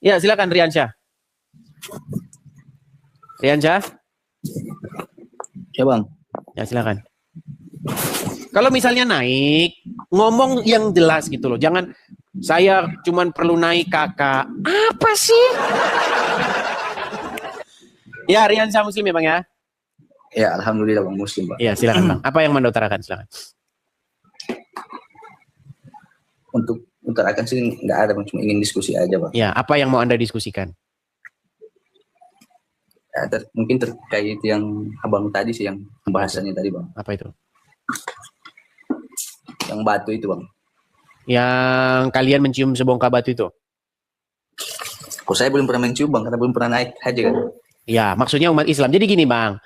Ya, silakan Riansyah. Riansyah? Ya bang. Ya, silakan. Kalau misalnya naik, ngomong yang jelas gitu loh. Jangan saya cuman perlu naik kakak. Apa sih? Ya, Riansyah Muslim ya Bang ya? Ya, alhamdulillah bang Muslim bang. Ya, silakan Bang. Apa yang Anda utarakan? Silakan. Untuk utarakan sih nggak ada bang, cuma ingin diskusi aja bang. Ya, apa yang mau Anda diskusikan? Ya, mungkin terkait yang abang tadi sih, yang pembahasannya tadi bang. Apa itu? Yang batu itu bang. Yang kalian mencium sebongkah batu itu? Kok saya belum pernah mencium bang, karena belum pernah naik haji kan. Ya, maksudnya umat Islam. Jadi gini Bang.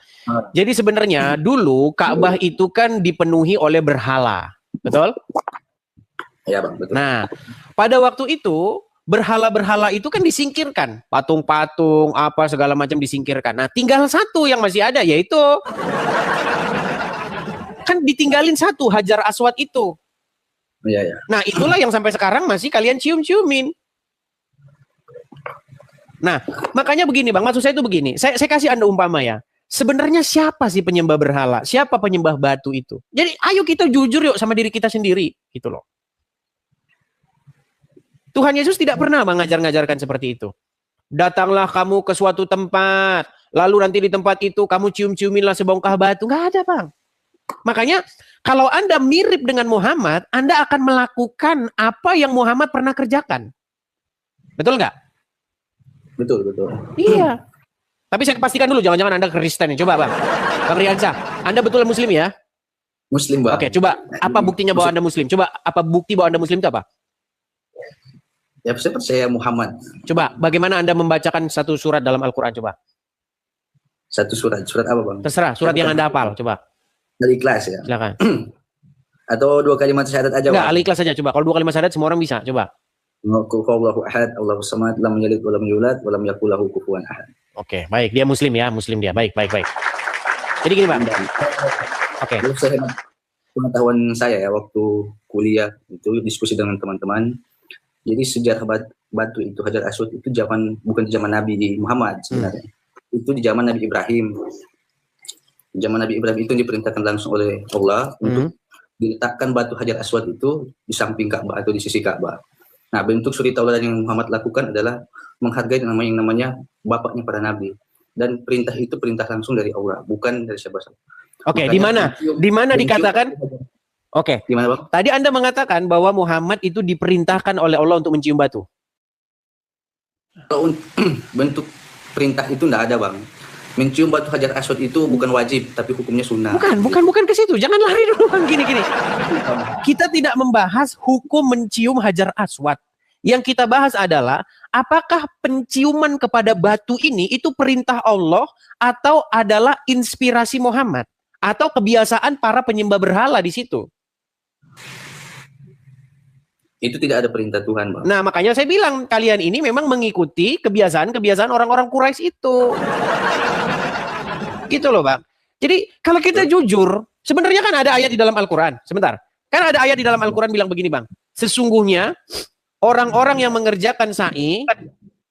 Jadi sebenarnya dulu Ka'bah itu kan dipenuhi oleh berhala. Betul? Ya bang, betul. Nah, pada waktu itu berhala-berhala itu kan disingkirkan. Patung-patung, apa segala macam disingkirkan. Nah, tinggal satu yang masih ada, yaitu kan ditinggalin satu, Hajar Aswad itu. Iya, ya. Nah, itulah yang sampai sekarang masih kalian cium-ciumin. Nah, makanya begini Bang, maksud saya itu begini. Saya kasih Anda umpama ya. Sebenarnya siapa sih penyembah berhala? Siapa penyembah batu itu? Jadi ayo kita jujur yuk sama diri kita sendiri, gitu loh. Tuhan Yesus tidak pernah mengajar-ngajarkan seperti itu. Datanglah kamu ke suatu tempat, lalu nanti di tempat itu kamu cium-ciuminlah sebongkah batu. Nggak ada Bang. Makanya kalau Anda mirip dengan Muhammad, Anda akan melakukan apa yang Muhammad pernah kerjakan. Betul nggak? Betul, betul. Iya. Tapi saya pastikan dulu, jangan-jangan Anda Kristen. Coba Bang. Bang Riansyah, Anda betul Muslim ya? Muslim bang. Oke, coba apa buktinya bahwa Anda Muslim? Coba apa bukti bahwa Anda Muslim itu apa? Ya, saya percaya Muhammad. Coba, bagaimana Anda membacakan satu surat dalam Al-Quran? Coba. Satu surat. Surat apa bang? Terserah, surat yang Anda hafal. Coba. Al-Ikhlas ya. Silakan. Atau 2 kalimat syahadat aja Enggak, bang? Al-Ikhlas saja. Coba. Kalau 2 kalimat syahadat semua orang bisa. Coba. Allahu ahad, Allahu samad, lam yalid wa lam yulad, wa lam yakul lahu kufuwan ahad. Oke, baik. Dia Muslim ya. Muslim dia. Baik, baik, baik. Jadi gini Bang. Oke. Pengetahuan saya ya, waktu kuliah itu diskusi dengan teman-teman. Jadi sejarah batu itu, Hajar Aswad itu bukan di zaman Nabi Muhammad sebenarnya. Itu di zaman Nabi Ibrahim. Zaman Nabi Ibrahim itu diperintahkan langsung oleh Allah untuk diletakkan batu Hajar Aswad itu di samping Ka'bah atau di sisi Ka'bah. Nah, bentuk suri tauladan yang Muhammad lakukan adalah menghargai yang namanya bapaknya para nabi. Dan perintah itu perintah langsung dari Allah, bukan dari siapa-siapa. Oke, di mana? Di mana dikatakan? Oke. Di mana, Bang? Tadi Anda mengatakan bahwa Muhammad itu diperintahkan oleh Allah untuk mencium batu. Kalau bentuk perintah itu enggak ada, Bang. Mencium batu Hajar Aswad itu bukan wajib, tapi hukumnya sunnah. Bukan ke situ. Jangan lari dulu Bang, gini. Kita tidak membahas hukum mencium Hajar Aswad. Yang kita bahas adalah apakah penciuman kepada batu ini itu perintah Allah atau adalah inspirasi Muhammad atau kebiasaan para penyembah berhala di situ. Itu tidak ada perintah Tuhan, Bang. Nah, makanya saya bilang kalian ini memang mengikuti kebiasaan-kebiasaan orang-orang Quraisy itu. Gitu loh, Bang. Jadi, kalau kita jujur, sebenarnya kan ada ayat di dalam Al-Quran. Sebentar. Kan ada ayat di dalam Al-Quran bilang begini, Bang. Sesungguhnya, orang-orang yang mengerjakan sa'i,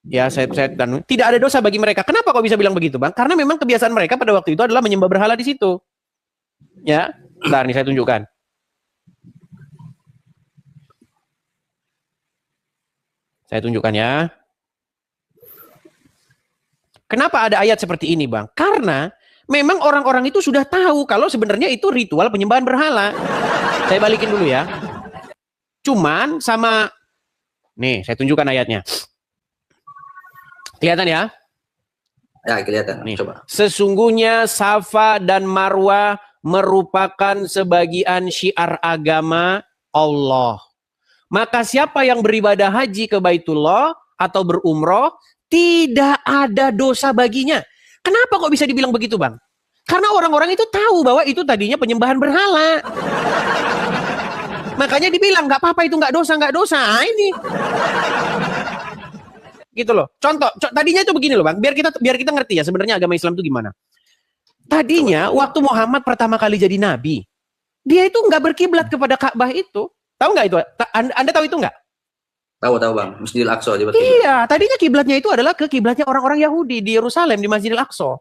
ya saya dan tidak ada dosa bagi mereka. Kenapa kok bisa bilang begitu, Bang? Karena memang kebiasaan mereka pada waktu itu adalah menyembah berhala di situ. Ya, bentar nih saya tunjukkan. Saya tunjukkan ya. Kenapa ada ayat seperti ini, Bang? Karena memang orang-orang itu sudah tahu kalau sebenarnya itu ritual penyembahan berhala. Saya balikin dulu ya. Cuman sama, nih saya tunjukkan ayatnya. Kelihatan ya? Ya, kelihatan. Nih. Coba. Sesungguhnya Safa dan Marwah merupakan sebagian syiar agama Allah. Maka siapa yang beribadah haji ke Baitullah atau berumroh, tidak ada dosa baginya. Kenapa kok bisa dibilang begitu, Bang? Karena orang-orang itu tahu bahwa itu tadinya penyembahan berhala. Makanya dibilang, nggak apa-apa itu nggak dosa. Nah, ini. Gitu loh. Contoh, tadinya itu begini loh, Bang. Biar kita ngerti ya sebenarnya agama Islam itu gimana. Tadinya, waktu Muhammad pertama kali jadi nabi, dia itu nggak berkiblat kepada Ka'bah itu. Tahu nggak itu? Anda tahu itu nggak? Tahu Bang, Masjidil Aqsa di Batu. Iya, tadinya kiblatnya itu adalah ke kiblatnya orang-orang Yahudi di Yerusalem di Masjidil Aqsa.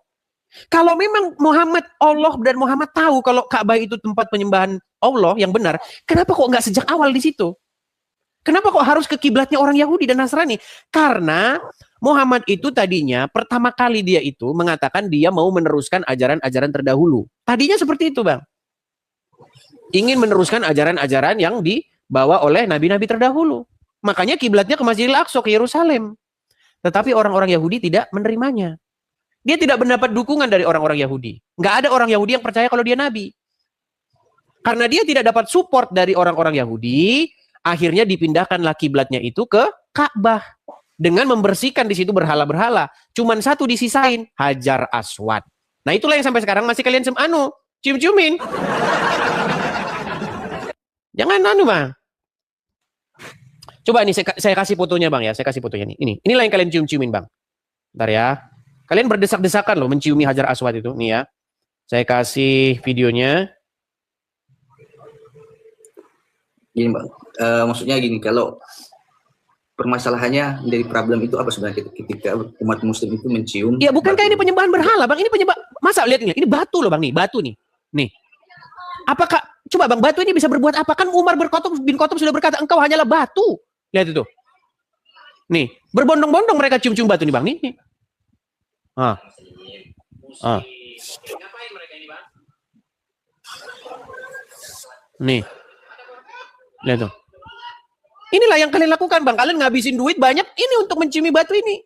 Kalau memang Muhammad Allah dan Muhammad tahu kalau Ka'bah itu tempat penyembahan Allah yang benar, kenapa kok nggak sejak awal di situ? Kenapa kok harus ke kiblatnya orang Yahudi dan Nasrani? Karena Muhammad itu tadinya pertama kali dia itu mengatakan dia mau meneruskan ajaran-ajaran terdahulu. Tadinya seperti itu, Bang. Ingin meneruskan ajaran-ajaran yang dibawa oleh nabi-nabi terdahulu. Makanya kiblatnya ke Masjidil Aqsa, ke Yerusalem. Tetapi orang-orang Yahudi tidak menerimanya. Dia tidak mendapat dukungan dari orang-orang Yahudi. Nggak ada orang Yahudi yang percaya kalau dia nabi. Karena dia tidak dapat support dari orang-orang Yahudi, akhirnya dipindahkanlah kiblatnya itu ke Ka'bah. Dengan membersihkan di situ berhala-berhala. Cuman satu disisain, Hajar Aswad. Nah itulah yang sampai sekarang masih kalian cium-ciumin. Jangan Bang. Coba nih saya kasih fotonya Bang ya. Saya kasih fotonya nih. Inilah yang kalian cium-ciumin Bang. Bentar ya. Kalian berdesak-desakan loh menciumi Hajar Aswad itu. Nih ya. Saya kasih videonya. Gini Bang, maksudnya gini, kalau permasalahannya dari problem itu apa sebenarnya ketika umat muslim itu mencium? Ya bukankah ini penyembahan berhala Bang? Ini masa lihat ini batu loh Bang nih, batu nih. Nih. Apakah coba Bang, batu ini bisa berbuat apa? Kan Umar bin Khattab sudah berkata engkau hanyalah batu. Lihat itu. Nih, berbondong-bondong mereka cium-cium batu nih Bang. Nih. Ngapain mereka ini Bang? Nih. Lihat tuh. Inilah yang kalian lakukan Bang. Kalian ngabisin duit banyak ini untuk menciumi batu ini.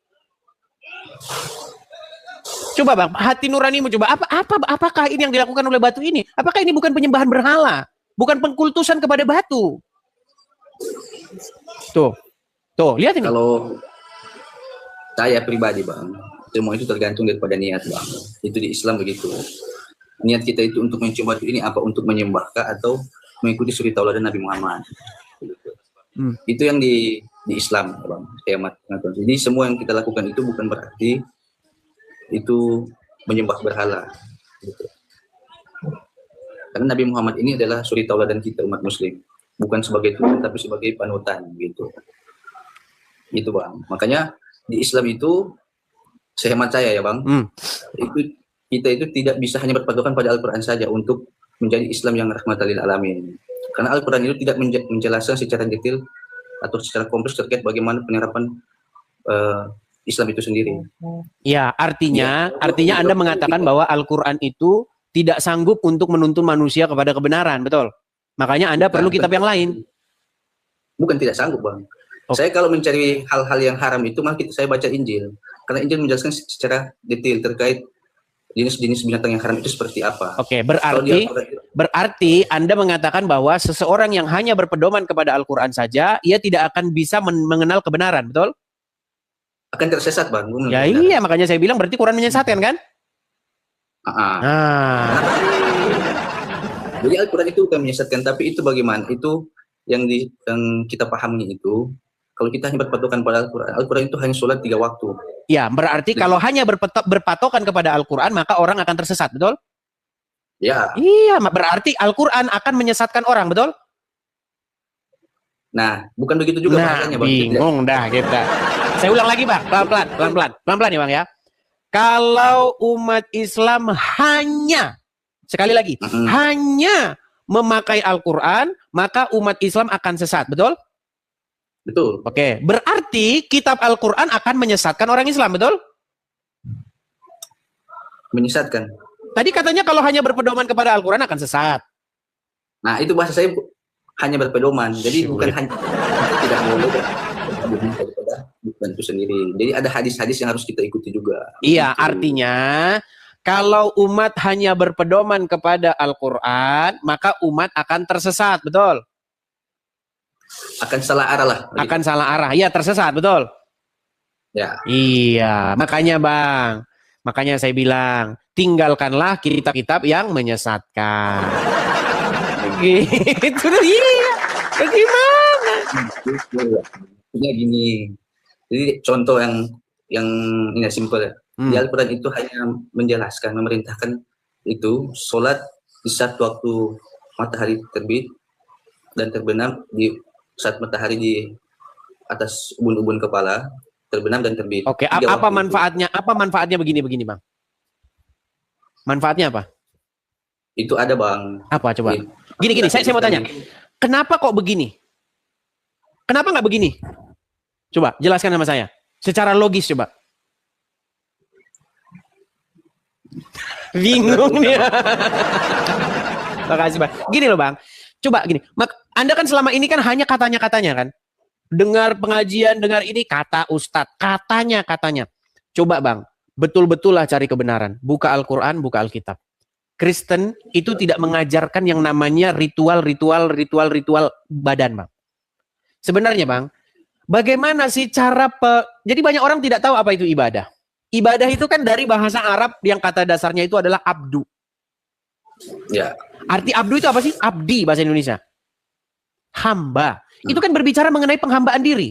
Coba Bang, hati nuranimu coba. Apakah ini yang dilakukan oleh batu ini? Apakah ini bukan penyembahan berhala? Bukan pengkultusan kepada batu? Tuh, lihat ini. Kalau saya pribadi Bang, semua itu tergantung daripada niat Bang. Itu di Islam begitu. Niat kita itu untuk mencium batu ini apa? Untuk menyembahkah atau mengikuti suri tauladan Nabi Muhammad? Itu yang di Islam Bang. Jadi semua yang kita lakukan itu bukan berarti itu menyembah berhala. Gitu. Karena Nabi Muhammad ini adalah suri tauladan kita umat muslim. Bukan sebagai Tuhan tapi sebagai panutan gitu. Gitu Bang. Makanya di Islam itu sehemat saya ya Bang, itu kita itu tidak bisa hanya berpatokan pada Al-Quran saja untuk menjadi Islam yang rahmatan lil alamin. Karena Al-Quran itu tidak menjelaskan secara detail atau secara kompleks terkait bagaimana penerapan Islam itu sendiri. Ya, artinya Anda mengatakan bahwa Al-Quran itu tidak sanggup untuk menuntun manusia kepada kebenaran, betul? Makanya Anda perlu kitab yang lain. Bukan tidak sanggup Bang. Saya kalau mencari hal-hal yang haram itu malah saya baca Injil. Karena Injil menjelaskan secara detail terkait jenis-jenis binatang yang haram itu seperti apa. Oke, berarti Anda mengatakan bahwa seseorang yang hanya berpedoman kepada Al-Quran saja, ia tidak akan bisa mengenal kebenaran, betul? Akan tersesat Bang. Ya iya, makanya saya bilang berarti Quran menyesatkan kan? Jadi Al-Quran itu bukan menyesatkan, tapi itu bagaimana? Itu yang kita pahami itu, kalau kita hanya berpatokan pada Al-Quran, Al-Quran itu hanya sholat 3 waktu. Ya, berarti kalau hanya berpatokan kepada Al-Quran, maka orang akan tersesat, betul? Ya. Iya, berarti Al-Quran akan menyesatkan orang, betul? Nah, bukan begitu juga bahasanya Bang. Bingung dah kita. Saya ulang lagi Bang, pelan-pelan ya Bang ya. Kalau umat Islam sekali lagi, hanya memakai Al-Quran, maka umat Islam akan sesat, betul? Betul. Oke, berarti kitab Al-Quran akan menyesatkan orang Islam, betul? Menyesatkan. Tadi katanya kalau hanya berpedoman kepada Al-Quran akan sesat. Nah, itu bahasa saya hanya berpedoman. Jadi bukan hanya tidak boleh bukan itu sendiri. Jadi ada hadis-hadis yang harus kita ikuti juga. Iya, artinya kalau umat hanya berpedoman kepada Al-Quran, maka umat akan tersesat, betul? Akan salah arah lah. Akan salah arah, iya tersesat, betul? Ya. Iya, makanya Bang. Makanya saya bilang, tinggalkanlah kitab-kitab yang menyesatkan. Gitu, iya. Bagaimana? Ini gini. Jadi contoh yang ini simpel ya. Di Al-Quran itu hanya menjelaskan, memerintahkan itu sholat di saat waktu matahari terbit dan terbenam di saat matahari di atas ubun-ubun kepala, terbenam dan terbit. Oke, apa manfaatnya? Apa manfaatnya begini Bang? Manfaatnya apa? Itu ada Bang. Apa coba? Gini, saya mau tanya. Kenapa kok begini? Kenapa nggak begini? Coba jelaskan sama saya. Secara logis coba. Bingung nih. Makasih Bang. Gini loh Bang. Coba gini. Anda kan selama ini kan hanya katanya-katanya kan. Dengar pengajian, dengar ini kata Ustadz. Katanya. Coba Bang. Betul-betul lah cari kebenaran. Buka Al-Quran, buka Alkitab. Kristen itu tidak mengajarkan yang namanya ritual badan Bang. Sebenarnya Bang, bagaimana sih cara jadi banyak orang tidak tahu apa itu ibadah. Ibadah itu kan dari bahasa Arab yang kata dasarnya itu adalah abdu. Ya. Arti abdu itu apa sih? Abdi bahasa Indonesia. Hamba. Itu kan berbicara mengenai penghambaan diri.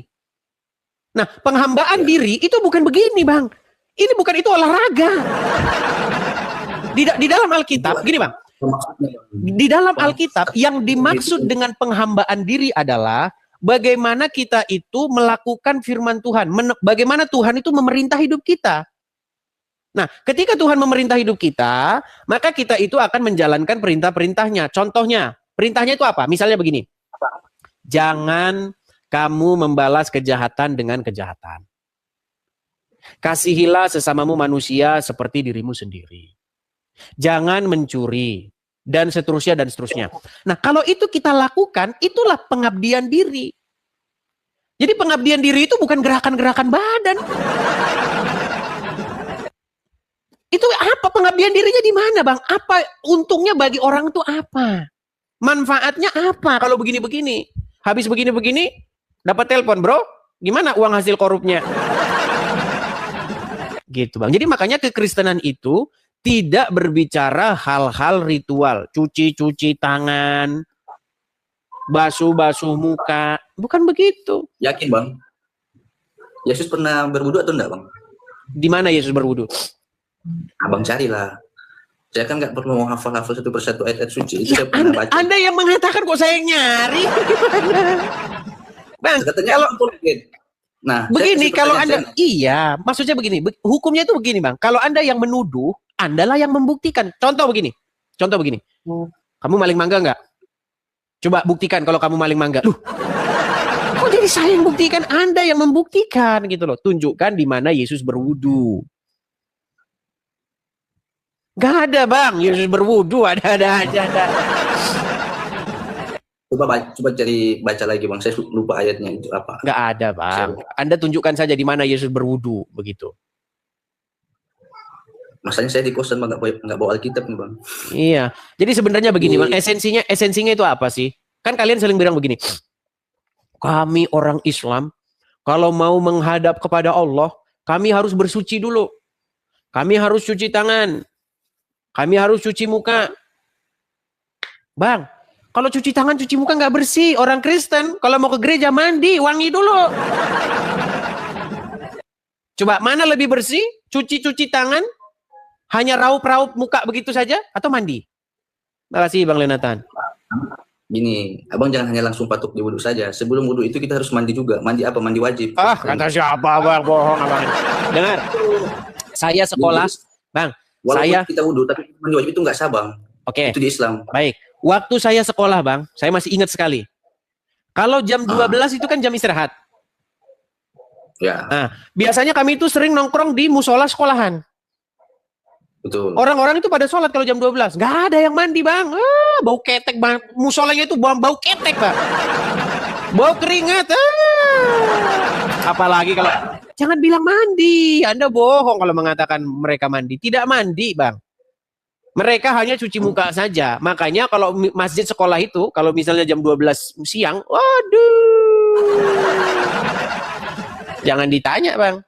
Nah, penghambaan diri itu bukan begini Bang. Ini bukan itu olahraga. Di dalam Alkitab, gini Bang. Di dalam Alkitab yang dimaksud dengan penghambaan diri adalah bagaimana kita itu melakukan firman Tuhan. Bagaimana Tuhan itu memerintah hidup kita. Nah, ketika Tuhan memerintah hidup kita, maka kita itu akan menjalankan perintah-perintahnya. Contohnya, perintahnya itu apa? Misalnya begini. Jangan kamu membalas kejahatan dengan kejahatan. Kasihilah sesamamu manusia seperti dirimu sendiri. Jangan mencuri. Dan seterusnya, dan seterusnya. Nah, kalau itu kita lakukan, itulah pengabdian diri. Jadi pengabdian diri itu bukan gerakan-gerakan badan. Itu apa pengabdian dirinya di mana Bang? Apa untungnya bagi orang itu apa? Manfaatnya apa kalau begini-begini? Habis begini-begini, dapat telepon, bro. Gimana uang hasil korupnya? Gitu Bang. Jadi makanya kekristenan itu tidak berbicara hal-hal ritual. Cuci-cuci tangan, basuh-basuh muka. Bukan begitu. Yakin Bang? Yesus pernah berwudu atau enggak Bang? Di mana Yesus berwudu? Abang carilah. Saya kan nggak perlu menghafal-hafal satu persatu ayat-ayat suci. Itu saya pernah baca. Anda yang mengatakan kok saya nyari. Bang, katanya kalau nah, begini kalau Anda iya, maksudnya begini, hukumnya itu begini Bang. Kalau Anda yang menuduh, Andalah yang membuktikan. Contoh begini. Kamu maling mangga nggak? Coba buktikan kalau kamu maling mangga. Loh, kok jadi saya yang buktikan? Anda yang membuktikan gitu loh. Tunjukkan di mana Yesus berwudu. Gak ada Bang, Yesus berwudu ada. Coba cari baca lagi Bang, saya lupa ayatnya itu apa. Gak ada Bang, Anda tunjukkan saja di mana Yesus berwudu begitu. Masanya saya di kosan nggak bawa Alkitab nih Bang. Iya, jadi sebenarnya begini Bang, esensinya itu apa sih? Kan kalian sering bilang begini, kami orang Islam kalau mau menghadap kepada Allah, kami harus bersuci dulu, kami harus cuci tangan. Kami harus cuci muka. Bang, kalau cuci tangan, cuci muka nggak bersih. Orang Kristen, kalau mau ke gereja mandi, wangi dulu. Coba, mana lebih bersih? Cuci tangan? Hanya raup-raup muka begitu saja? Atau mandi? Makasih Bang Lenatan. Gini, Abang jangan hanya langsung patuk di wudhu saja. Sebelum wudhu itu kita harus mandi juga. Mandi apa? Mandi wajib. Kata siapa Bang? Bohong Abang. Dengar, saya sekolah. Bang, walaupun kita wudhu, tapi mandi wajib itu nggak sah Bang. Oke. Itu di Islam. Baik. Waktu saya sekolah Bang, saya masih ingat sekali. Kalau jam 12 itu kan jam istirahat. Ya. Nah, biasanya kami itu sering nongkrong di musola sekolahan. Betul. Orang-orang itu pada sholat kalau jam 12. Nggak ada yang mandi Bang. Bau ketek Bang. Musolanya itu bau ketek Bang. Bau keringat. Apalagi kalau jangan bilang mandi. Anda bohong kalau mengatakan mereka mandi. Tidak mandi Bang. Mereka hanya cuci muka saja. Makanya kalau masjid sekolah itu, kalau misalnya jam 12 siang, waduh. Jangan ditanya Bang.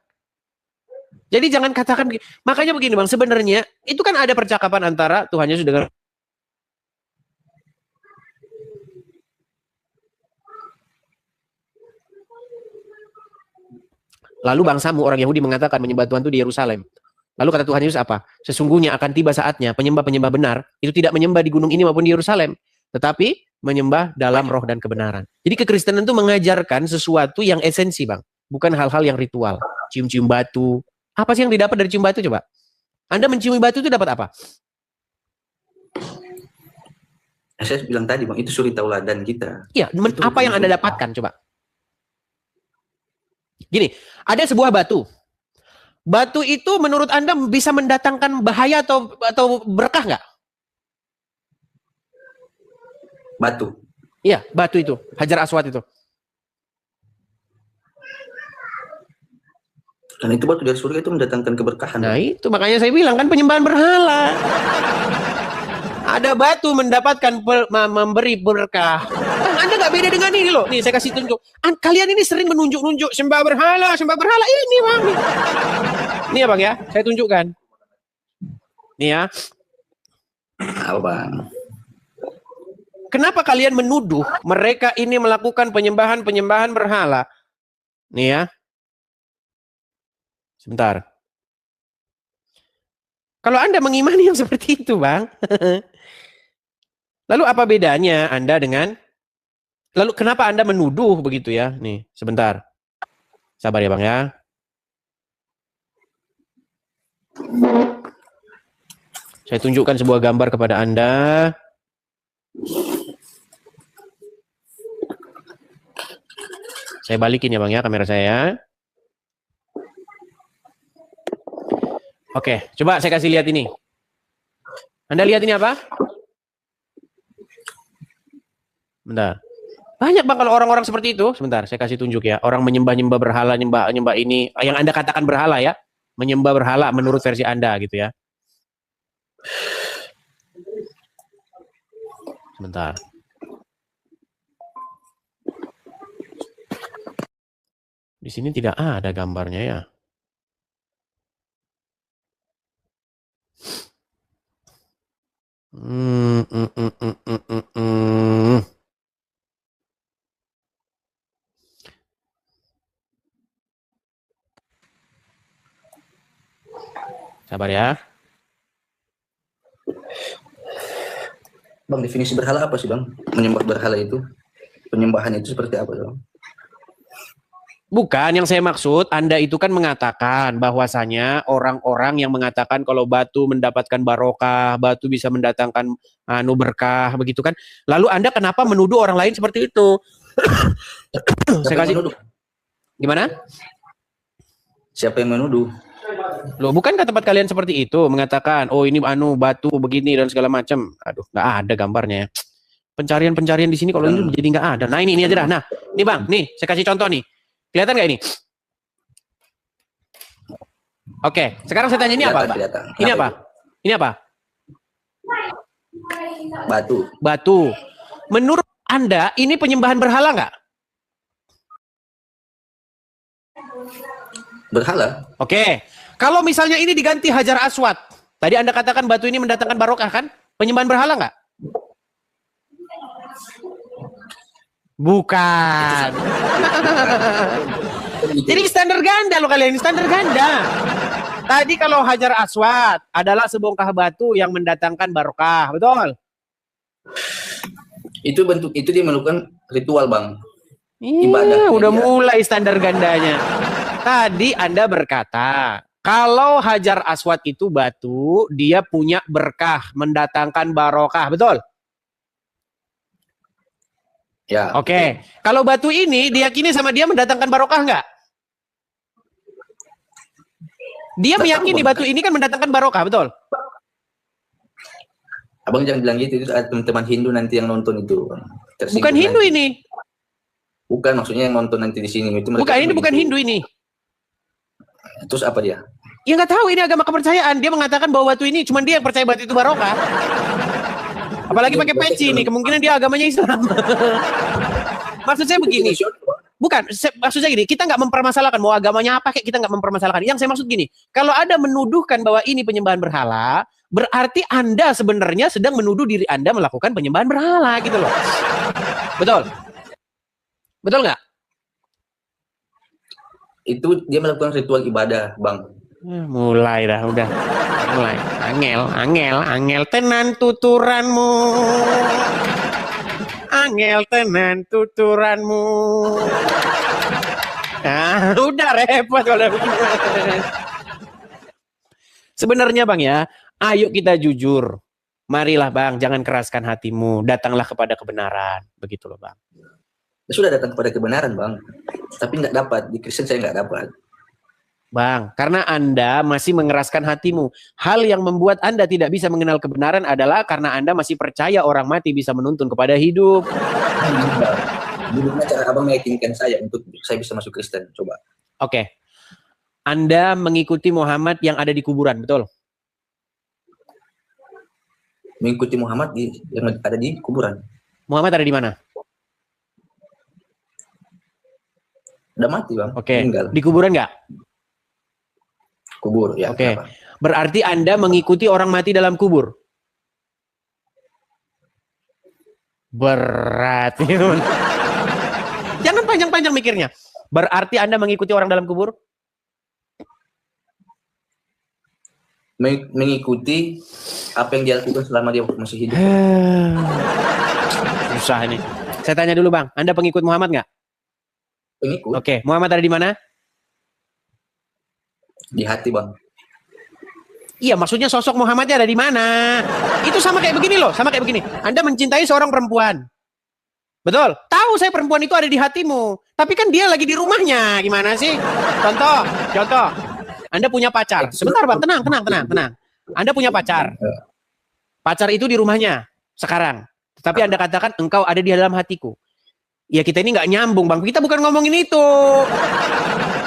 Jadi jangan katakan, makanya begini Bang, sebenarnya itu kan ada percakapan antara Tuhan Yesus dengan lalu bangsamu orang Yahudi mengatakan menyembah Tuhan itu di Yerusalem. Lalu kata Tuhan Yesus apa? Sesungguhnya akan tiba saatnya penyembah-penyembah benar itu tidak menyembah di gunung ini maupun di Yerusalem. tetapi menyembah dalam roh dan kebenaran. Jadi kekristenan itu mengajarkan sesuatu yang esensi, Bang. Bukan hal-hal yang ritual. Cium-cium batu. Apa sih yang didapat dari cium batu coba? Anda menciumi batu itu dapat apa? Saya bilang tadi Bang, itu suri tauladan kita. Iya, apa yang Anda dapatkan coba? Gini, ada sebuah batu. Batu itu menurut Anda bisa mendatangkan bahaya atau berkah nggak? Batu. Iya, batu itu, Hajar Aswad itu. Karena itu batu dari surga itu mendatangkan keberkahan. Nah itu makanya saya bilang kan penyembahan berhala. Ada batu mendapatkan memberi berkah. Anda nggak beda dengan ini loh. Nih saya kasih tunjuk. Kalian ini sering menunjuk-nunjuk sembah berhala, sembah berhala. Ini Bang. Nih ya Bang ya, saya tunjukkan. Nih ya. Apa Bang? Kenapa kalian menuduh mereka ini melakukan penyembahan berhala? Nih ya. Sebentar. Kalau Anda mengimani yang seperti itu, Bang. Lalu apa bedanya Anda dengan... Lalu kenapa Anda menuduh begitu ya? Nih, sebentar. Sabar ya, Bang ya. Saya tunjukkan sebuah gambar kepada Anda. Saya balikin ya, Bang ya, kamera saya. Oke, coba saya kasih lihat ini. Anda lihat ini apa? Bentar. Banyak Bang kalau orang-orang seperti itu. Sebentar, saya kasih tunjuk ya. Orang menyembah-nyembah berhala, nyembah ini. Yang Anda katakan berhala ya. Menyembah berhala menurut versi Anda gitu ya. Sebentar. Di sini tidak ada gambarnya ya. Sabar ya. Bang, definisi berhala apa sih Bang? Menyembah berhala itu? Penyembahan itu seperti apa Bang? Bukan, yang saya maksud Anda itu kan mengatakan bahwasanya orang-orang yang mengatakan kalau batu mendapatkan barokah, batu bisa mendatangkan berkah, begitu kan. Lalu Anda kenapa menuduh orang lain seperti itu? Saya kasih menuduh. Gimana? Siapa yang menuduh? Loh, bukankah tempat kalian seperti itu mengatakan, oh ini batu begini dan segala macam. Aduh, nggak ada gambarnya. Pencarian-pencarian di sini kalau ini jadi nggak ada. Nah ini aja dah. Nah, ini Bang, nih saya kasih contoh nih. Kelihatan nggak ini? Oke, sekarang saya tanya ini apa? Ini apa? Ini apa? Batu. Batu. Menurut Anda ini penyembahan berhala nggak? Berhala. Oke. Kalau misalnya ini diganti Hajar Aswad, tadi Anda katakan batu ini mendatangkan barokah kan? Penyembahan berhala nggak? Bukan. Jadi standar ganda loh kalian, standar ganda. Tadi kalau Hajar Aswad adalah sebongkah batu yang mendatangkan barokah, betul? Itu bentuk itu dia melakukan ritual Bang. Ibadah. Udah mulai standar gandanya. Tadi Anda berkata kalau Hajar Aswad itu batu, dia punya berkah, mendatangkan barokah, betul? Ya. Oke. Kalau batu ini diyakini sama dia mendatangkan barokah nggak? Dia meyakini batu ini kan mendatangkan barokah, betul? Abang jangan bilang gitu, itu teman-teman Hindu nanti yang nonton itu. Bukan Hindu nanti. Ini. Bukan, maksudnya yang nonton nanti di sini itu. Bukan, ini bukan Hindu ini. Terus apa dia? Ya nggak tahu, ini agama kepercayaan. Dia mengatakan bahwa batu ini cuma dia yang percaya batu itu barokah. Apalagi pakai peci nih, kemungkinan dia agamanya Islam. Maksud saya begini. Bukan, maksud saya gini, kita nggak mempermasalahkan mau agamanya apa, kayak kita nggak mempermasalahkan. Yang saya maksud gini, kalau ada menuduhkan bahwa ini penyembahan berhala, berarti Anda sebenarnya sedang menuduh diri Anda melakukan penyembahan berhala gitu loh. Betul? Betul nggak? Itu dia melakukan ritual ibadah, Bang. Mulai dah, udah. Mulai. Angel tenan tuturanmu. angel tenan tuturanmu. Nah, udah repot kalau begini. Sebenarnya Bang ya, ayo kita jujur. Marilah Bang, jangan keraskan hatimu. Datanglah kepada kebenaran. Begitu loh Bang. Ya sudah datang kepada kebenaran Bang, tapi nggak dapat. Di Kristen saya nggak dapat. Bang, karena Anda masih mengeraskan hatimu. Hal yang membuat Anda tidak bisa mengenal kebenaran adalah karena Anda masih percaya orang mati bisa menuntun kepada hidup. Gimana cara Abang meyakinkan saya untuk saya bisa masuk Kristen? Coba. Oke. Anda mengikuti Muhammad yang ada di kuburan, betul? Mengikuti Muhammad yang ada di kuburan. Muhammad ada di mana? Udah mati Bang. Oke. Meninggal. Di kuburan nggak? Kubur ya. Oke. Kenapa? Berarti Anda mengikuti orang mati dalam kubur. Berat. Jangan panjang-panjang mikirnya. Berarti Anda mengikuti orang dalam kubur? Mengikuti apa yang dia lakukan selama dia masih hidup. Susah ini. Saya tanya dulu Bang, Anda pengikut Muhammad nggak? Pengikut. Oke, Muhammad ada di mana? Di hati Bang. Iya, maksudnya sosok Muhammadnya ada di mana? Itu sama kayak begini loh, sama kayak begini. Anda mencintai seorang perempuan. Betul? Tahu saya perempuan itu ada di hatimu. Tapi kan dia lagi di rumahnya. Gimana sih? Contoh. Anda punya pacar. Sebentar Bang, tenang. Anda punya pacar. Pacar itu di rumahnya sekarang. Tapi Anda katakan engkau ada di dalam hatiku. Ya kita ini nggak nyambung Bang. Kita bukan ngomongin itu.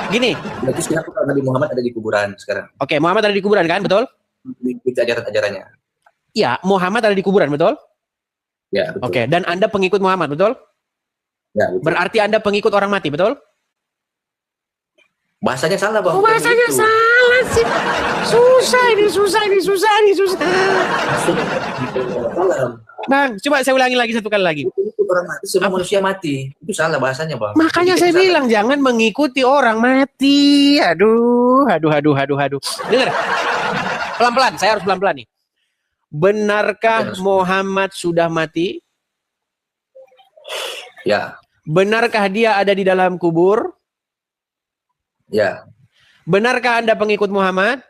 Gini. Berarti kenapa Nabi Muhammad ada di kuburan sekarang? Oke, Muhammad ada di kuburan kan, betul? Mengikuti ajaran-ajarannya. Iya, Muhammad ada di kuburan, betul? Ya, betul. Oke, dan Anda pengikut Muhammad, betul? Ya, betul. Berarti Anda pengikut orang mati, betul? Bahasanya salah Bang. Oh, bahasanya salah sih. Susah ini. Salah. Bang, coba saya ulangi lagi satu kali lagi. Itu orang mati, semua manusia mati. Itu salah bahasanya Bang. Makanya saya bilang jangan mengikuti orang mati. Aduh. Dengar. Pelan-pelan, saya harus pelan-pelan nih. Benarkah Muhammad sudah mati? Ya. Benarkah dia ada di dalam kubur? Ya. Benarkah Anda pengikut Muhammad?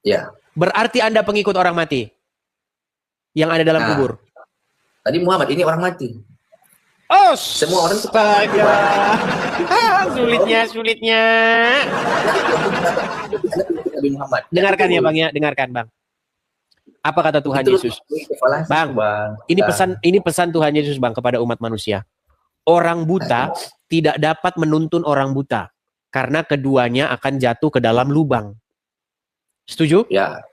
Ya. Berarti Anda pengikut orang mati yang ada dalam kubur. Tadi Muhammad ini orang mati. Oh, semua orang astaga. Sulitnya. Nabi Muhammad. Dengarkan ya Bang ya, dengarkan Bang. Apa kata Tuhan Yesus? Bang, ini pesan Tuhan Yesus Bang kepada umat manusia. Orang buta tidak dapat menuntun orang buta karena keduanya akan jatuh ke dalam lubang. Setuju? Ya.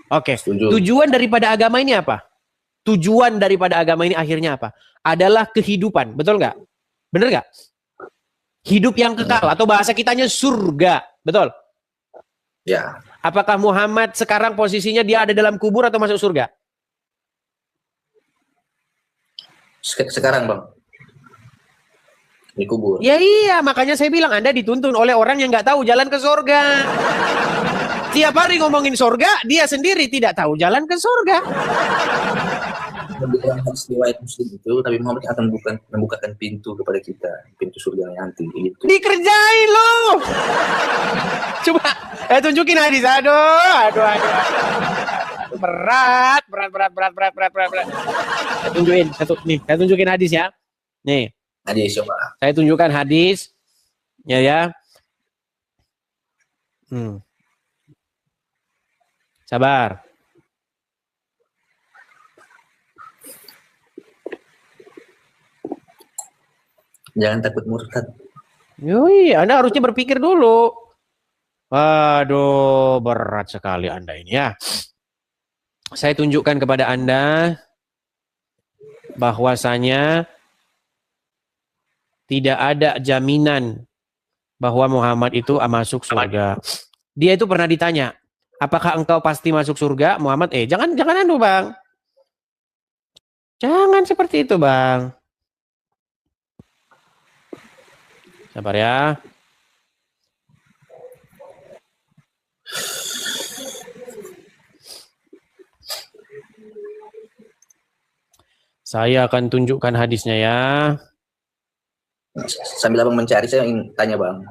Oke. Setuju. Tujuan daripada agama ini apa? Tujuan daripada agama ini akhirnya apa? Adalah kehidupan, betul nggak? Bener nggak? Hidup yang kekal atau bahasa kitanya surga, betul? Ya. Apakah Muhammad sekarang posisinya dia ada dalam kubur atau masuk surga? Sekarang Bang. Di kubur. Ya iya, makanya saya bilang Anda dituntun oleh orang yang nggak tahu jalan ke surga. Tiap hari ngomongin surga, dia sendiri tidak tahu jalan ke surga. Dalam hadis riwayat Muslim itu, Nabi Muhammad akan membukakan pintu kepada kita, pintu surga nanti. Gitu. Dikerjain loh. Coba, tunjukin hadis. Aduh. Berat. Saya tunjukin hadis ya. Nih. Hadis coba. Saya tunjukkan hadis. Ya. Sabar. Jangan takut murtad. Yoi, Anda harusnya berpikir dulu. Waduh, berat sekali Anda ini ya. Saya tunjukkan kepada Anda bahwasanya tidak ada jaminan bahwa Muhammad itu masuk surga. Dia itu pernah ditanya, apakah engkau pasti masuk surga? Muhammad, jangan anu Bang. Jangan seperti itu Bang. Sabar ya. Saya akan tunjukkan hadisnya ya. Sambil abang mencari, saya ingin tanya bang.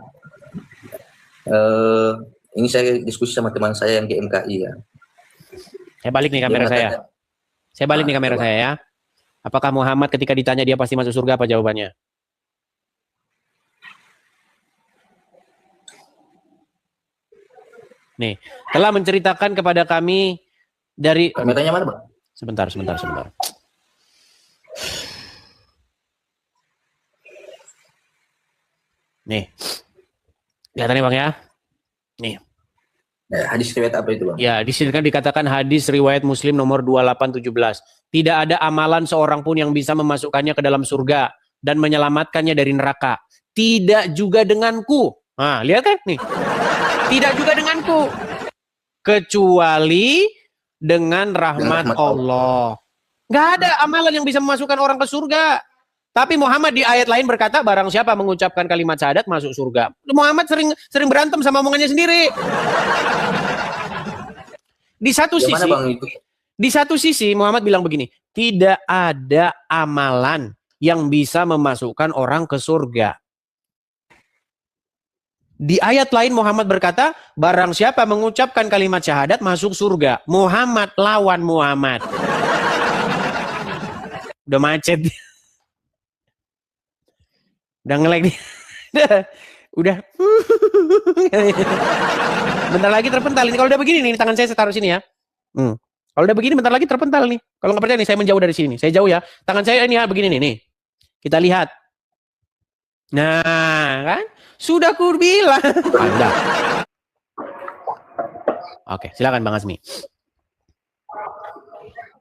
Ini saya diskusi sama teman saya yang di MKI ya. Saya balik nih kamera saya. Saya balik nih kamera saya ya. Apakah Muhammad ketika ditanya dia pasti masuk surga, apa jawabannya? Nih, telah menceritakan kepada kami dari... Kameranya mana bang? Sebentar. Nih, lihat nih bang ya. Nih. Hadis riwayat apa itu bang? Ya, di sini kan dikatakan hadis riwayat Muslim nomor 2817. Tidak ada amalan seorang pun yang bisa memasukkannya ke dalam surga dan menyelamatkannya dari neraka. Tidak juga denganku. Nah, lihat kan nih. Tidak juga denganku. Kecuali dengan rahmat Allah. Nggak ada amalan yang bisa memasukkan orang ke surga. Tapi Muhammad di ayat lain berkata, barang siapa mengucapkan kalimat syahadat masuk surga. Muhammad sering berantem sama omongannya sendiri. Di satu sisi Muhammad bilang begini, tidak ada amalan yang bisa memasukkan orang ke surga. Di ayat lain Muhammad berkata, barang siapa mengucapkan kalimat syahadat masuk surga. Muhammad lawan Muhammad. Udah macet. Udah nge-lag nih. Udah. Bentar lagi terpental ini. Kalau udah begini nih, tangan saya taruh sini ya. Kalau udah begini bentar lagi terpental nih. Kalau nggak percaya nih, saya menjauh dari sini. Saya jauh ya. Tangan saya ini ya begini nih. Kita lihat. Nah, kan? Sudah ku bilang. Anda. Oke, silakan Bang Azmi.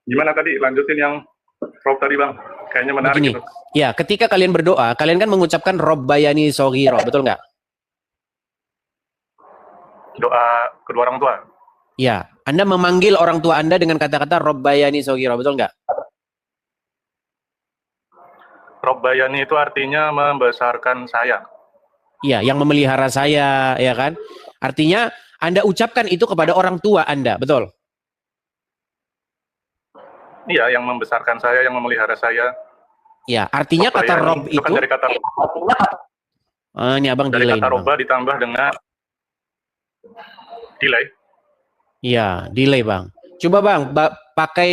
Gimana tadi? Lanjutin yang Rob tadi Bang. Kayaknya menarik begini. gitu. Ya, ketika kalian berdoa, kalian kan mengucapkan Robbayani Soghiro, betul nggak? Doa kedua orang tua. Ya, Anda memanggil orang tua Anda dengan kata-kata Robbayani Soghiro, betul nggak? Robbayani itu artinya membesarkan saya. Iya, yang memelihara saya, ya kan? Artinya Anda ucapkan itu kepada orang tua Anda, betul? Iya, yang membesarkan saya, yang memelihara saya. Ya, artinya kata Rob itu kan dari kata ini abang dari delay kata nih, Robba ditambah dengan delay. Iya, delay bang. Coba bang, pakai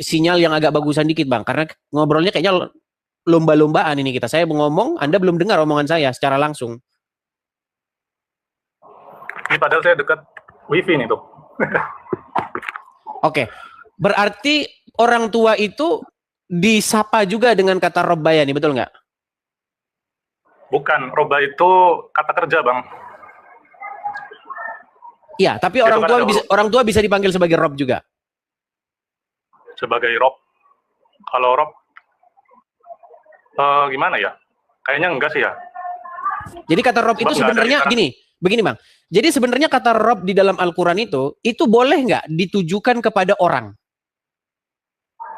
sinyal yang agak bagusan dikit bang, karena ngobrolnya kayaknya lomba-lombaan ini kita. Saya ngomong, Anda belum dengar omongan saya secara langsung. Ini padahal saya dekat wifi nih tuh. Oke, berarti orang tua itu disapa juga dengan kata Robbayani, betul nggak? Bukan, Robba itu kata kerja bang. Iya, tapi orang tua bisa dipanggil sebagai Rob juga. Sebagai Rob. Kalau Rob, gimana ya? Kayaknya enggak sih ya. Jadi kata Rob itu sebenarnya begini bang. Jadi sebenarnya kata Rob di dalam Al-Quran itu boleh nggak ditujukan kepada orang?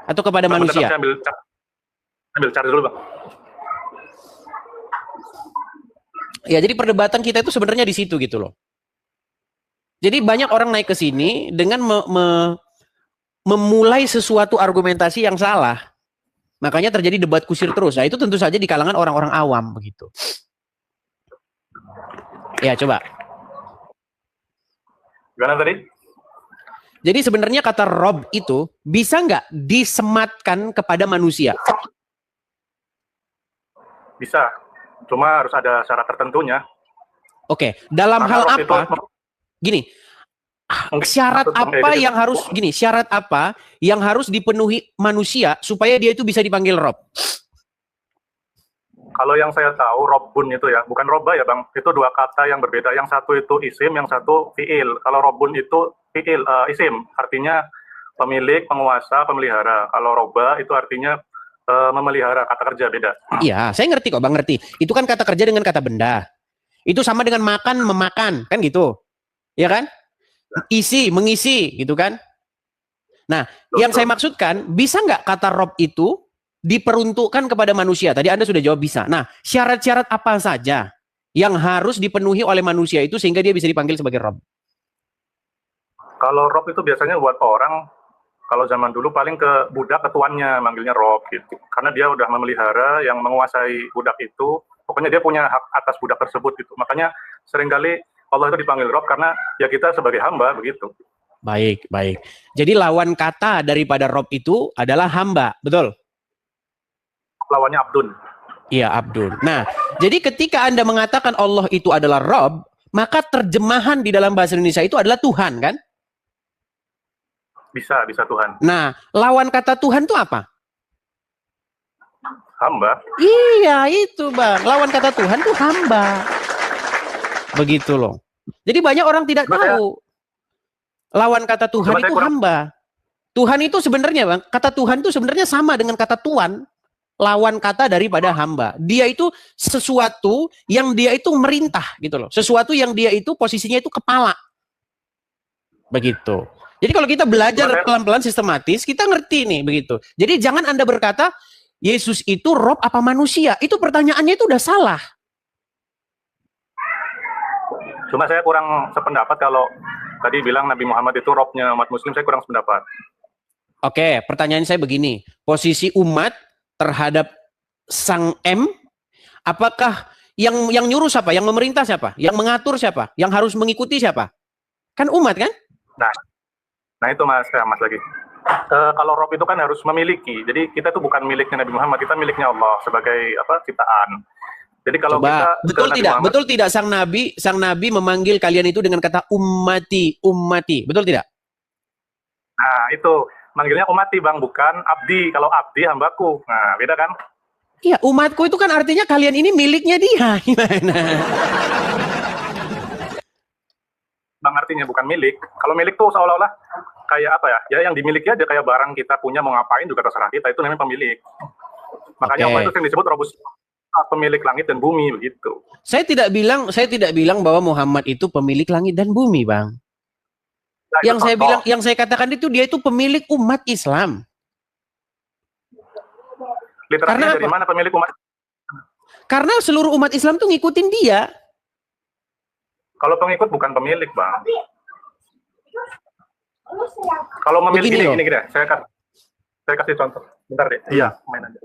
Atau kepada manusia? Saya ambil cari dulu bang. Ya, jadi perdebatan kita itu sebenarnya di situ gitu loh. Jadi banyak orang naik ke sini dengan memulai sesuatu argumentasi yang salah. Makanya terjadi debat kusir terus. Nah, itu tentu saja di kalangan orang-orang awam begitu. Ya, coba. Gimana tadi? Jadi sebenarnya kata Rob itu bisa nggak disematkan kepada manusia? Bisa. Cuma harus ada syarat tertentunya. Oke, dalam hal apa? Gini, syarat apa yang harus dipenuhi manusia supaya dia itu bisa dipanggil Rob? Kalau yang saya tahu Robbun itu ya, bukan Robba ya bang, itu dua kata yang berbeda. Yang satu itu isim, yang satu fiil. Kalau Robbun itu fiil, isim, artinya pemilik, penguasa, pemelihara. Kalau Robba itu artinya memelihara, kata kerja beda. Iya, saya ngerti kok bang, ngerti. Itu kan kata kerja dengan kata benda. Itu sama dengan makan, memakan, kan gitu. Ya kan? Isi, mengisi, gitu kan? Nah, yang saya maksudkan, bisa nggak kata Rob itu diperuntukkan kepada manusia? Tadi Anda sudah jawab bisa. Nah, syarat-syarat apa saja yang harus dipenuhi oleh manusia itu sehingga dia bisa dipanggil sebagai Rob? Kalau Rob itu biasanya buat orang Kalau zaman dulu paling ke budak, ke tuannya manggilnya Rob gitu. Karena dia udah memelihara yang menguasai budak itu, pokoknya dia punya hak atas budak tersebut gitu. Makanya seringkali Allah itu dipanggil Rob karena ya kita sebagai hamba begitu. Baik, baik. Jadi lawan kata daripada Rob itu adalah hamba, betul? Lawannya Abdun. Iya, Abdul. Nah, jadi ketika Anda mengatakan Allah itu adalah Rob, maka terjemahan di dalam bahasa Indonesia itu adalah Tuhan, kan? Bisa Tuhan. Nah, lawan kata Tuhan itu apa? Hamba. Iya, itu Bang. Lawan kata Tuhan itu hamba. Begitu loh. Jadi banyak orang tidak tahu. Lawan kata Tuhan itu hamba. Tuhan itu sebenarnya Bang, kata Tuhan itu sebenarnya sama dengan kata Tuan. Lawan kata daripada hamba. Dia itu sesuatu yang dia itu merintah gitu loh. Sesuatu yang dia itu posisinya itu kepala. Begitu. Jadi kalau kita belajar pelan-pelan sistematis, kita ngerti nih begitu. Jadi jangan Anda berkata, Yesus itu Rob apa manusia? Itu pertanyaannya itu udah salah. Cuma saya kurang sependapat kalau tadi bilang Nabi Muhammad itu Robnya umat muslim, saya kurang sependapat. Oke, pertanyaan saya begini. Posisi umat terhadap Sang M, apakah yang nyuruh siapa? Yang memerintah siapa? Yang mengatur siapa? Yang harus mengikuti siapa? Kan umat kan? Nah itu mas lagi. Kalau Rob itu kan harus memiliki. Jadi kita itu bukan miliknya Nabi Muhammad, kita miliknya Allah sebagai ciptaan. Jadi kalau Coba, kita betul tidak sang nabi memanggil kalian itu dengan kata ummati, betul tidak? Nah itu manggilnya ummati Bang, bukan abdi. Kalau abdi hambaku. Nah beda kan? Iya, umatku itu kan artinya kalian ini miliknya dia. Gimana? Bang artinya bukan milik. Kalau milik tuh seolah-olah kayak apa ya? Ya yang dimiliki aja kayak barang kita punya, mau ngapain juga terserah kita, itu namanya pemilik. Makanya Allah itu yang disebut Rabbus, pemilik langit dan bumi begitu. Saya tidak bilang bahwa Muhammad itu pemilik langit dan bumi, Bang. Nah, yang saya katakan itu dia itu pemilik umat Islam. Literalnya dari mana pemilik umat? Karena seluruh umat Islam tuh ngikutin dia. Kalau pengikut bukan pemilik, Bang. Kalau memilih gini, saya kasih contoh. Bentar deh. Iya, main aja.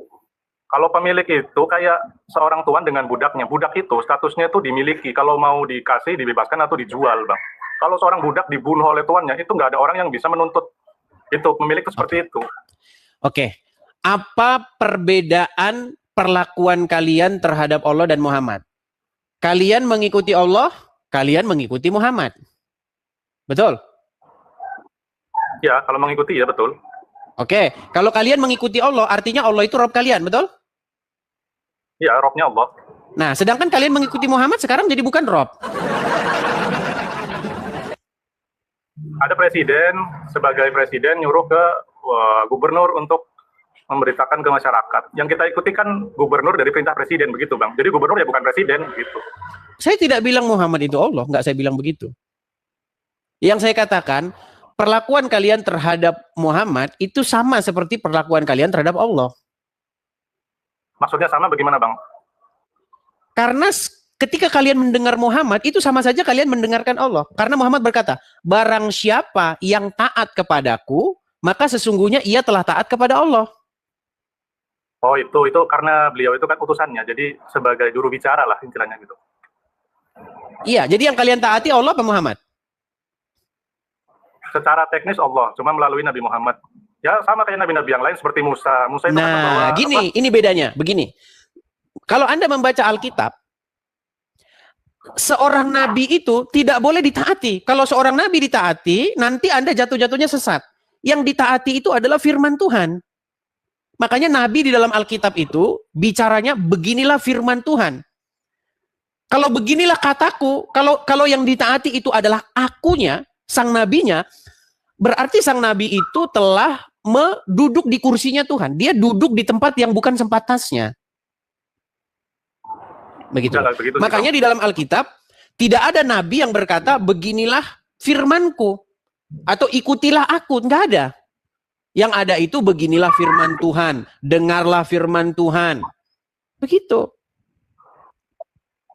Kalau pemilik itu kayak seorang tuan dengan budaknya. Budak itu statusnya itu dimiliki. Kalau mau dikasih, dibebaskan atau dijual, Bang. Kalau seorang budak dibunuh oleh tuannya, itu nggak ada orang yang bisa menuntut itu. Pemilik itu seperti itu. Oke. Apa perbedaan perlakuan kalian terhadap Allah dan Muhammad? Kalian mengikuti Allah, kalian mengikuti Muhammad. Betul? Ya, kalau mengikuti ya betul. Oke, kalau kalian mengikuti Allah, artinya Allah itu Rob kalian, betul? Ya, Robnya Allah. Nah, sedangkan kalian mengikuti Muhammad sekarang jadi bukan Rob. Ada presiden, sebagai presiden nyuruh ke gubernur untuk memberitakan ke masyarakat. Yang kita ikuti kan gubernur dari perintah presiden, begitu Bang. Jadi gubernur ya bukan presiden, gitu. Saya tidak bilang Muhammad itu Allah, nggak saya bilang begitu. Yang saya katakan, perlakuan kalian terhadap Muhammad itu sama seperti perlakuan kalian terhadap Allah. Maksudnya sama bagaimana Bang? Karena ketika kalian mendengar Muhammad, itu sama saja kalian mendengarkan Allah. Karena Muhammad berkata, barang siapa yang taat kepadaku, maka sesungguhnya ia telah taat kepada Allah. Oh itu karena beliau itu kan utusannya, jadi sebagai juru bicara lah istilahnya gitu. Iya, jadi yang kalian taati Allah apa Muhammad? Secara teknis Allah, cuma melalui Nabi Muhammad. Ya sama kayak nabi-nabi yang lain seperti Musa. Musa itu nah, gini, ini bedanya, begini. Kalau Anda membaca Alkitab, seorang nabi itu tidak boleh ditaati. Kalau seorang nabi ditaati, nanti Anda jatuh-jatuhnya sesat. Yang ditaati itu adalah firman Tuhan. Makanya Nabi di dalam Alkitab itu bicaranya beginilah firman Tuhan. Kalau beginilah kataku, kalau yang ditaati itu adalah akunya, sang nabinya, berarti sang nabi itu telah duduk di kursinya Tuhan. Dia duduk di tempat yang bukan tempatnya. Begitu. Makanya di dalam Alkitab tidak ada nabi yang berkata beginilah firmanku atau ikutilah aku, enggak ada. Yang ada itu beginilah firman Tuhan, dengarlah firman Tuhan. Begitu.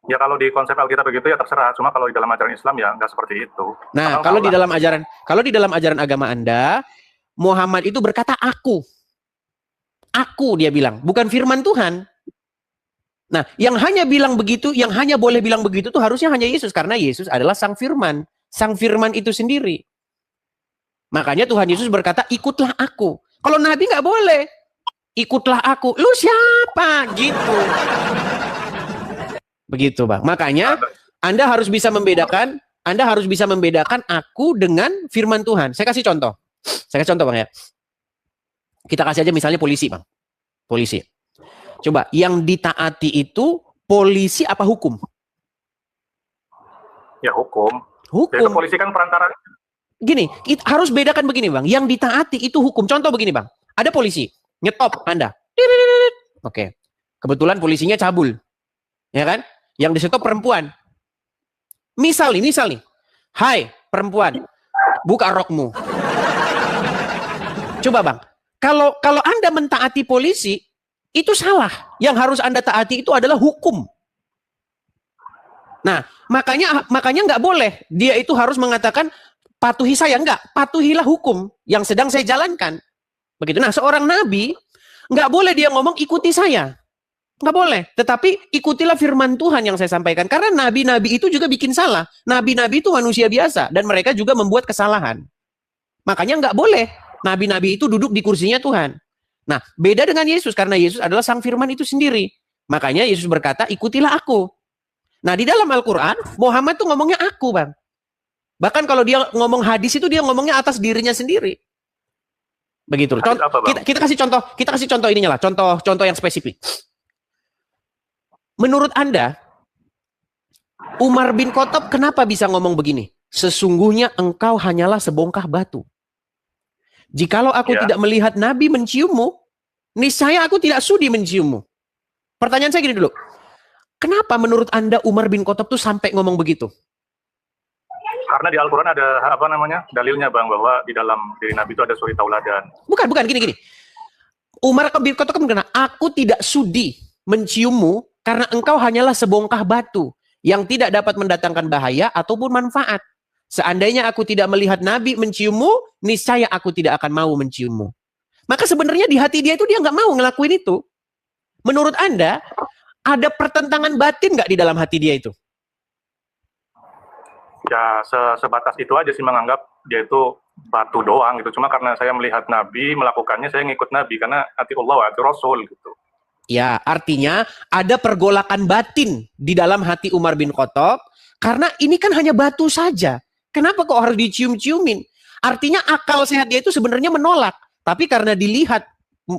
Ya kalau di konsep Alkitab begitu ya terserah, cuma kalau di dalam ajaran Islam ya enggak seperti itu. Nah, kalau di dalam ajaran agama Anda, Muhammad itu berkata aku. Aku dia bilang, bukan firman Tuhan. Nah, yang hanya bilang begitu, yang hanya boleh bilang begitu tuh harusnya hanya Yesus. Karena Yesus adalah sang firman. Sang firman itu sendiri. Makanya Tuhan Yesus berkata, ikutlah aku. Kalau Nabi nggak boleh. Ikutlah aku. Lu siapa? Gitu. Begitu, Bang. Makanya Anda harus bisa membedakan, aku dengan firman Tuhan. Saya kasih contoh. Bang ya. Kita kasih aja misalnya polisi, Bang. Polisi. Coba, yang ditaati itu polisi apa hukum? Ya hukum. Hukum. Jadi polisi kan perantara. Gini, harus bedakan begini, Bang. Yang ditaati itu hukum. Contoh begini, Bang. Ada polisi, nyetop Anda. Oke. Kebetulan polisinya cabul. Ya kan? Yang disetop perempuan. Misal nih. Hai, perempuan. Buka rokmu. Coba, Bang. Kalau Anda mentaati polisi, itu salah. Yang harus Anda taati itu adalah hukum. Nah, makanya nggak boleh. Dia itu harus mengatakan, patuhi saya. Enggak, patuhilah hukum yang sedang saya jalankan. Begitu. Nah, seorang nabi, nggak boleh dia ngomong, ikuti saya. Nggak boleh. Tetapi ikutilah firman Tuhan yang saya sampaikan. Karena nabi-nabi itu juga bikin salah. Nabi-nabi itu manusia biasa. Dan mereka juga membuat kesalahan. Makanya nggak boleh nabi-nabi itu duduk di kursinya Tuhan. Nah, beda dengan Yesus. Karena Yesus adalah sang firman itu sendiri. Makanya Yesus berkata, ikutilah aku. Nah, di dalam Al-Quran, Muhammad tuh ngomongnya aku, Bang. Bahkan kalau dia ngomong hadis itu, dia ngomongnya atas dirinya sendiri. Begitu. Kita kasih contoh ininya lah. Contoh yang spesifik. Menurut Anda, Umar bin Khattab kenapa bisa ngomong begini? Sesungguhnya engkau hanyalah sebongkah batu. Jikalau aku tidak melihat Nabi menciummu, niscaya aku tidak sudi menciummu. Pertanyaan saya gini dulu. Kenapa menurut Anda Umar bin Khattab tuh sampai ngomong begitu? Karena di Al-Quran ada dalilnya, Bang, bahwa di dalam diri Nabi itu ada suri tauladan. Bukan, gini. Umar bin Khattab kan berkata, aku tidak sudi menciummu karena engkau hanyalah sebongkah batu yang tidak dapat mendatangkan bahaya ataupun manfaat. Seandainya aku tidak melihat Nabi menciummu, niscaya aku tidak akan mau menciummu. Maka sebenarnya di hati dia itu dia nggak mau ngelakuin itu. Menurut Anda, ada pertentangan batin nggak di dalam hati dia itu? Ya, sebatas itu aja sih menganggap dia itu batu doang gitu. Cuma karena saya melihat Nabi melakukannya, saya ngikut Nabi karena hati Allah, hati Rasul gitu. Ya, artinya ada pergolakan batin di dalam hati Umar bin Khattab karena ini kan hanya batu saja. Kenapa kok harus dicium-ciumin? Artinya akal sehat dia itu sebenarnya menolak. Tapi karena dilihat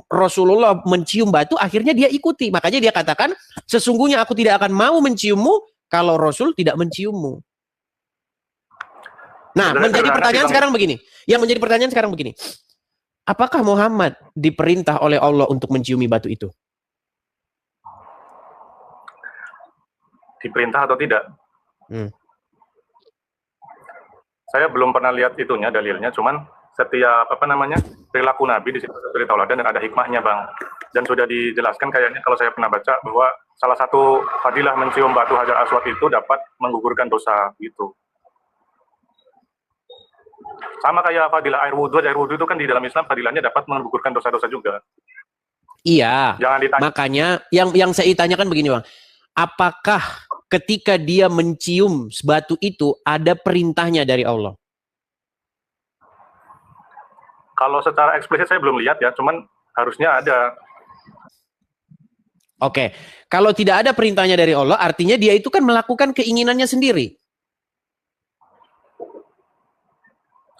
Rasulullah mencium batu, akhirnya dia ikuti. Makanya dia katakan, sesungguhnya aku tidak akan mau menciummu kalau Rasul tidak menciummu. Nah, menjadi pertanyaan sekarang begini. Yang menjadi pertanyaan sekarang begini. Apakah Muhammad diperintah oleh Allah untuk menciumi batu itu? Diperintah atau tidak? Saya belum pernah lihat itunya, dalilnya. Cuman setiap perilaku Nabi di situ suri tauladan dan ada hikmahnya, Bang. Dan sudah dijelaskan kayaknya kalau saya pernah baca bahwa salah satu fadilah mencium batu Hajar Aswad itu dapat menggugurkan dosa gitu. Sama kayak fadilah air wudhu itu kan di dalam Islam fadilahnya dapat menggugurkan dosa-dosa juga. Iya. Jangan ditanya. Makanya yang saya tanyakan begini, Bang. Apakah ketika dia mencium batu itu ada perintahnya dari Allah? Kalau secara eksplisit saya belum lihat ya, cuman harusnya ada. Oke. Kalau tidak ada perintahnya dari Allah, artinya dia itu kan melakukan keinginannya sendiri.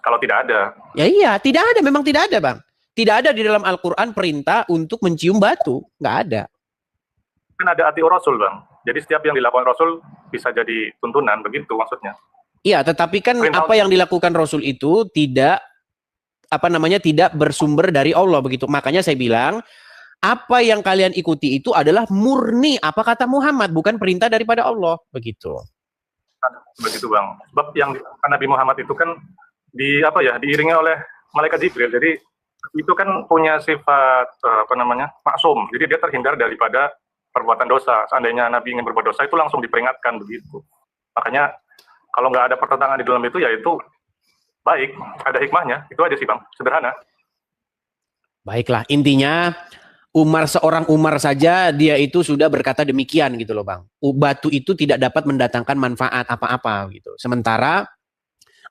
Kalau tidak ada. Ya iya, tidak ada. Memang tidak ada, Bang. Tidak ada di dalam Al-Quran perintah untuk mencium batu. Nggak ada. Kan ada ati Rasul, Bang. Jadi setiap yang dilakukan Rasul bisa jadi tuntunan, begitu maksudnya. Iya, tetapi kan apa yang dilakukan Rasul itu tidak bersumber dari Allah, begitu. Makanya saya bilang, apa yang kalian ikuti itu adalah murni apa kata Muhammad, bukan perintah daripada Allah, begitu. Begitu, Bang. Sebab yang Nabi Muhammad itu kan diiringi oleh malaikat Jibril. Jadi itu kan punya sifat maksum. Jadi dia terhindar daripada perbuatan dosa. Seandainya Nabi ingin berbuat dosa itu langsung diperingatkan begitu. Makanya kalau nggak ada pertentangan di dalam itu, ya itu baik, ada hikmahnya. Itu aja sih, Bang, sederhana. Baiklah, intinya seorang Umar saja dia itu sudah berkata demikian gitu loh Bang. Batu itu tidak dapat mendatangkan manfaat apa-apa gitu. Sementara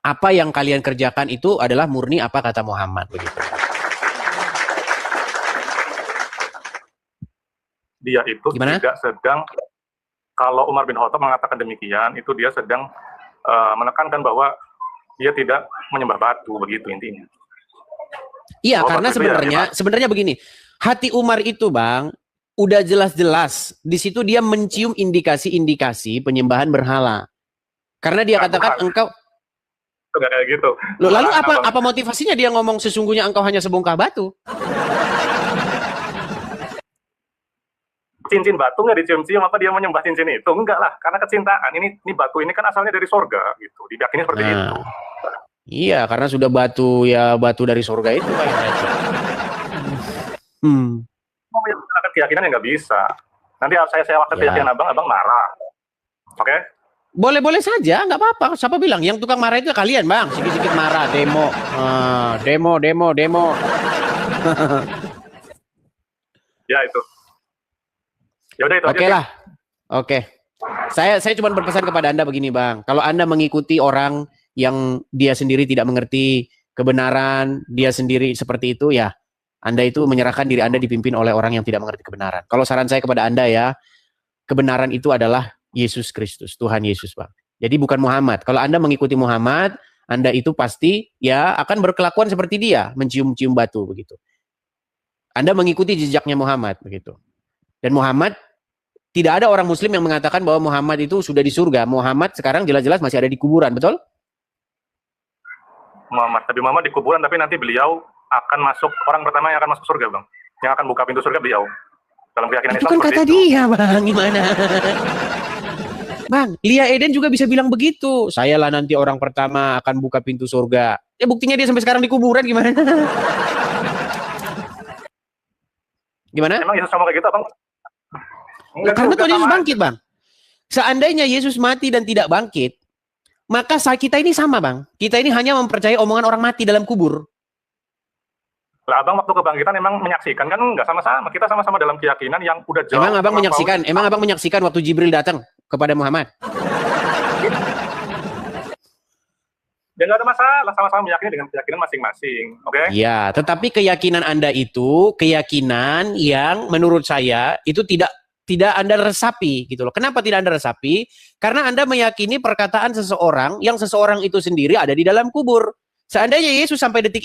apa yang kalian kerjakan itu adalah murni apa kata Muhammad begitu. Dia itu Gimana? tidak sedang, kalau Umar bin Khattab mengatakan demikian, itu dia sedang menekankan bahwa dia tidak menyembah batu, begitu intinya. Iya, Oh, karena batu itu ya, sebenarnya begini, hati Umar itu Bang, udah jelas-jelas di situ dia mencium indikasi-indikasi penyembahan berhala. Karena dia katakan engkau itu nggak kayak gitu. Loh, lalu Abang. apa motivasinya dia ngomong sesungguhnya engkau hanya sebongkah batu? Cincin batu nggak dicium-cium, apa dia menyembah cincin itu? Enggak lah, karena kecintaan. Ini batu ini kan asalnya dari surga gitu, diyakini seperti itu. Iya, karena sudah batu dari surga itu kayak gitu. Mau menyalahkan keyakinan ya nggak bisa. Nanti saya waktu keyakinan abang marah. Oke? Boleh-boleh saja, nggak apa-apa. Siapa bilang? Yang tukang marah itu kalian, Bang. Sikit-sikit marah, demo. Demo. Ya itu. Ya udah itu. Oke lah. Oke. Saya cuma berpesan kepada Anda begini, Bang. Kalau Anda mengikuti orang yang dia sendiri tidak mengerti kebenaran, dia sendiri seperti itu, ya Anda itu menyerahkan diri Anda dipimpin oleh orang yang tidak mengerti kebenaran. Kalau saran saya kepada Anda ya, kebenaran itu adalah Yesus Kristus, Tuhan Yesus, Bang. Jadi bukan Muhammad. Kalau Anda mengikuti Muhammad, Anda itu pasti ya akan berkelakuan seperti dia, mencium-cium batu begitu. Anda mengikuti jejaknya Muhammad begitu. Dan Muhammad, tidak ada orang muslim yang mengatakan bahwa Muhammad itu sudah di surga. Muhammad sekarang jelas-jelas masih ada di kuburan, betul? Nabi Muhammad di kuburan, tapi nanti beliau akan masuk, orang pertama yang akan masuk surga, Bang. Yang akan buka pintu surga beliau. Dalam keyakinan itu Islam kan kata itu. dia, Bang. Gimana? Bang, Lia Eden juga bisa bilang begitu. Saya lah nanti orang pertama akan buka pintu surga. Ya buktinya dia sampai sekarang di kuburan, gimana? Gimana? Emang Yesus sama kayak gitu, Bang? Nah, karena Tuhan Yesus bangkit, Bang. Seandainya Yesus mati dan tidak bangkit, maka kita ini sama, Bang. Kita ini hanya mempercayai omongan orang mati dalam kubur. Lah, Abang waktu kebangkitan emang menyaksikan kan? Enggak sama-sama. Kita sama-sama dalam keyakinan yang udah jauh. Emang Abang menyaksikan waktu Jibril datang kepada Muhammad? Ya nggak ada masalah, sama-sama meyakini dengan keyakinan masing-masing, oke? Iya, tetapi keyakinan Anda itu keyakinan yang menurut saya itu tidak Anda resapi gitu loh. Kenapa tidak Anda resapi? Karena Anda meyakini perkataan seseorang yang seseorang itu sendiri ada di dalam kubur. Seandainya Yesus sampai detik ini